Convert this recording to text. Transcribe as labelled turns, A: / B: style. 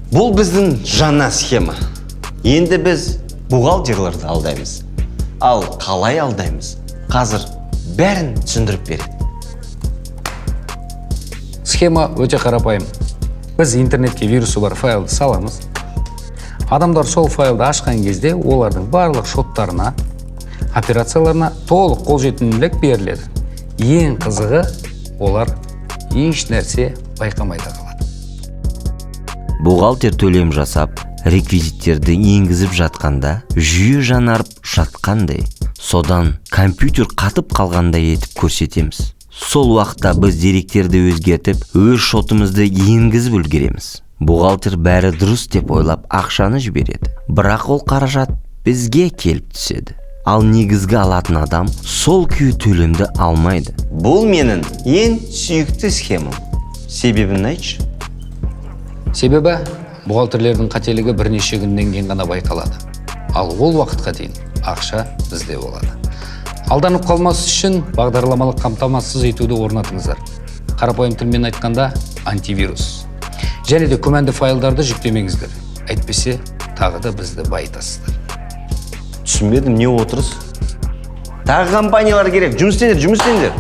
A: Бұл біздің жаңа схема. Енді біз бухгалтерлерді алдаймыз. Ал қалай алдаймыз? Қазір бәрін түсіндіріп береді.
B: Схема өте қарапайым. Біз интернетке вирусы бар файлды саламыз. Адамдар сол файлды ашқан кезде олардың барлық шоттарына, операцияларына толық қолжетімділік беріледі. Ең қызығы, олар еш нәрсе байқамайды қалады.
C: Бухгалтер төлем жасап, реквизиттерді енгізіп жатқанда, жүйе жанарып жатқандай, содан компьютер қатып қалғандай етіп көрсетеміз. Сол уақытта біз деректерді өзгертіп, өз шотымызды енгізіп үлгереміз. Бухгалтер бәрі дұрыс деп ойлап ақшаны жібереді. Бірақ ол қаражат бізге келіп түседі. Ал негізгі алатын адам сол күйі төлемді алмайды.
A: Бұл менің ең сүйікті схемам. Себебін айтшы?
B: Себебі бухгалтерлердің қателігі бірнеше күннен кейін ғана байқалады. Ал ол уақытқа дейін ақша бізде болады. Алданып қалмас үшін бағдарламалық қамтамасыз етуді орнатыңыздар. Қарапайым тілмен айтқанда антивирус. Және де күмәнді файлдарды жүктемеңіздер. Әйтпесе тағы да бізді байытасыздар.
A: Түсінбедім, не отырыз? Тағы компаниялар керек, жұмыс істеңдер.